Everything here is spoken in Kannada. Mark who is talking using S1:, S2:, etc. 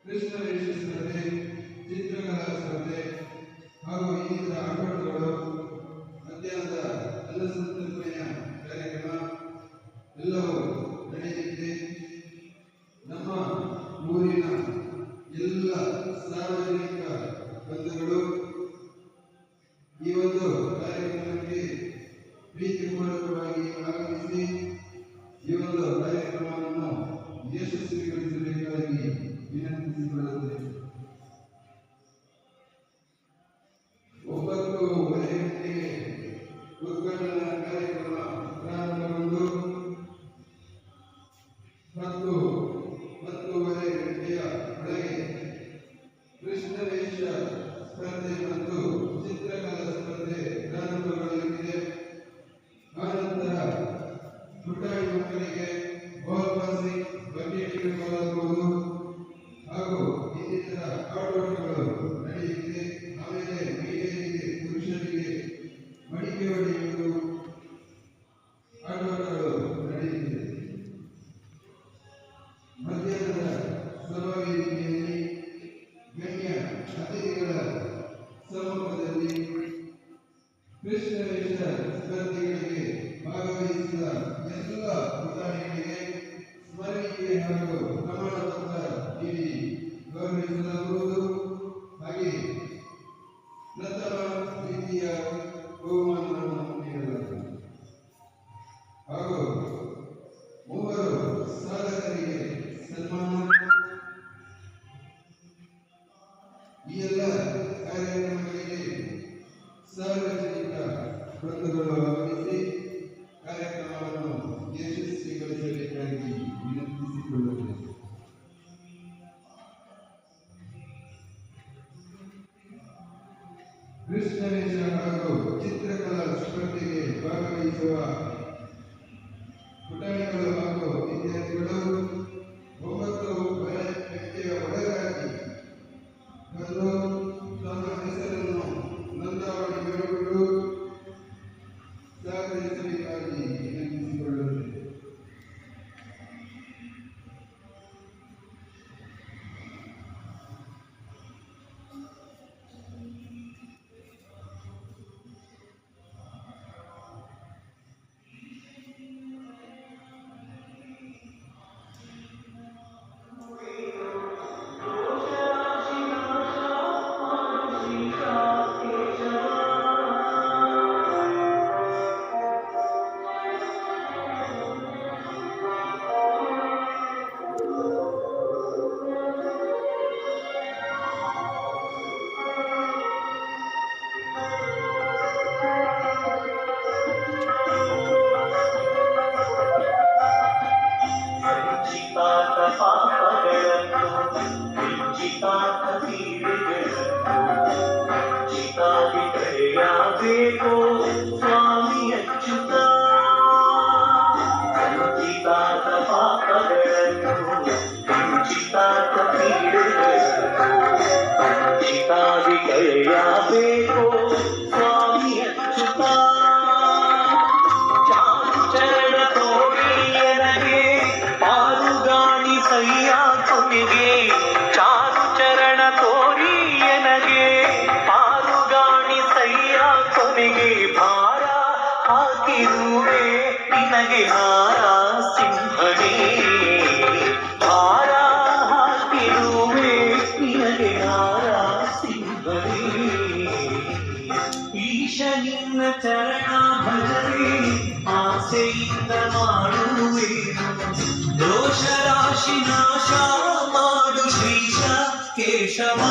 S1: ಕೃಷ್ಣ ವೇಷ ಸ್ಪರ್ಧೆ, ಚಿತ್ರಕಲಾ ಸ್ಪರ್ಧೆ ಹಾಗೂ ಇನ್ನಿತರ ಆಟೋಟಗಳು, ಮಧ್ಯಾಹ್ನದ ಅನ್ನಸಂತರ್ಪಣೆಯ ಕಾರ್ಯಕ್ರಮ ಎಲ್ಲವೂ ನಡೆಯಲಿದೆ. ನಮ್ಮ ಊರಿನ ಎಲ್ಲ ಸಾರ್ವಜನಿಕ ಬಂಧುಗಳು ಈ ಒಂದು ಕಾರ್ಯಕ್ರಮಕ್ಕೆ ಪ್ರೀತಿಪೂರ್ವಕವಾಗಿ ಆಗಮಿಸಿ ಈ ಒಂದು ಕಾರ್ಯಕ್ರಮವನ್ನು ಯಶಸ್ವಿಗೊಳಿಸಬೇಕಾಗಿ ವಿನಂತಿಸಿಕೊಳ್ಳುತ್ತೇವೆ. 9:30 ಗಂಟೆಗೆ ಉದ್ಘಾಟನಾ ಕಾರ್ಯಕ್ರಮ ಪ್ರಾರಂಭಗೊಂಡು 10:30 ಗಂಟೆಯ ಒಳಗೆ ಕೃಷ್ಣ ವೇಷ ಸ್ಪರ್ಧೆ ಮತ್ತು ಚಿತ್ರಕಲಾ ಸ್ಪರ್ಧೆ ಪ್ರಾರಂಭಗೊಳ್ಳಲಿದೆ. ಆನಂತರ ಪುಟಾಣಿ ಮಕ್ಕಳಿಗೆ ಬಾಲ್ ಪಾಸಿಂಗ್, ಬಕೆಟ್ ಹಿಡಿದುಕೊಳ್ಳಬಹುದು ಹಾಗೂ ಇನ್ನಿತರ ಆಟೋಟಗಳು ನಡೆಯುತ್ತಿದೆ. ಆಮೇಲೆ ಮಹಿಳೆಯರಿಗೆ, ಪುರುಷರಿಗೆ ಮಡಿಕೆ ಹೊಡೆಯುವುದು ಆಟೋಟಗಳು ನಡೆಯುತ್ತಿದೆ. ಮಧ್ಯಾಹ್ನದ ಸಭಾವೇದಿಕೆಯಲ್ಲಿ ಗಣ್ಯ ಅತಿಥಿಗಳ ಸಮ್ಮುಖದಲ್ಲಿ ಕೃಷ್ಣ ವೇಷ ಸ್ಪರ್ಧೆಗಳಿಗೆ ಭಾಗವಹಿಸಿದ ಎಲ್ಲ ಪುಟಾಣಿಗಳಿಗೆ ಸ್ಮರಣಿಕೆ ಹಾಗೂ ಪ್ರಮಾಣ ಪತ್ರ ನೀಡಿ ಗೌರವಿಸಲಾಗುವುದು. ಹಾಗೆ ಪ್ರಥಮ ದ್ವಿತೀಯ ಬಹುಮಾನವನ್ನು ನೀಡಲಾಗುವುದು ಹಾಗೂ 3 ಸಾಧಕರಿಗೆ ಸನ್ಮಾನ. ಈ ಎಲ್ಲ ಕಾರ್ಯಕ್ರಮಗಳಿಗೆ ಸಾರ್ವಜನಿಕ ಬಂಧುಗಳು ಆಗಮಿಸಿ ಕಾರ್ಯಕ್ರಮವನ್ನು ಯಶಸ್ವಿಗೊಳಿಸಬೇಕಾಗಿ ವಿನಂತಿಸಿಕೊಳ್ಳುತ್ತೇವೆ. ಕೃಷ್ಣ ವೇಷ ಹಾಗೂ ಚಿತ್ರಕಲಾ ಸ್ಪರ್ಧೆಗೆ ಭಾಗವಹಿಸುವ ಪುಟಾಣಿಗಳು ಹಾಗೂ ವಿದ್ಯಾರ್ಥಿಗಳು 9:30 ಗಂಟೆಯ ಒಳಗಾಗಿ ಬಂದು ತಮ್ಮ ಹೆಸರನ್ನು ನೋಂದಾವಣೆ ಮಾಡಿಕೊಂಡು ಸಹಕರಿಸಬೇಕಾಗಿ ವಿನಂತಿಸಿಕೊಳ್ಳುತ್ತೇವೆ.
S2: ಸ್ವಾಮಿ ಅಚ್ಯುತ ಸಂಚಿತಾತ ಪಾಪಗಳನ್ನು ಸಂಚಿತಾತ ಪೀಡೆಗಳನ್ನು ಸಂಚಿತಾದಿ ಕಳೆಯಬೇಕು ಸ್ವಾಮಿ ಅಚ್ಯುತ. ಚಾರುಚರಣ ತೋರಿಯನಗೆ ಪಾರುಗಾಣಿ ಸಯ್ಯ ಕೊನೆಗೆ, ಚಾರುಚರಣ ತೋರಿಯನಗೆ ಪಾರುಗಾಣಿ ಸಯ್ಯ ಕೊನೆಗೆ, ಭಾರ ಹಾಕಿರುವೆ ನಿನಗೆ ಹಾರ ಸಿಂಹನೇ, ಭಾರ ಹಾಕಿರುವೆ ನಿನಗೆ ಹಾರ ಸಿಂಹನೇ. ಈಶ ನಿನ್ನ ಚರಣ ಭಜನೆ ಆಸೆಯಿಂದ ಮಾಡುವೆನು, ದೋಷ ರಾಶಿ ನಾಶ ಮಾಡು ಶ್ರೀಶ ಕೇಶವ.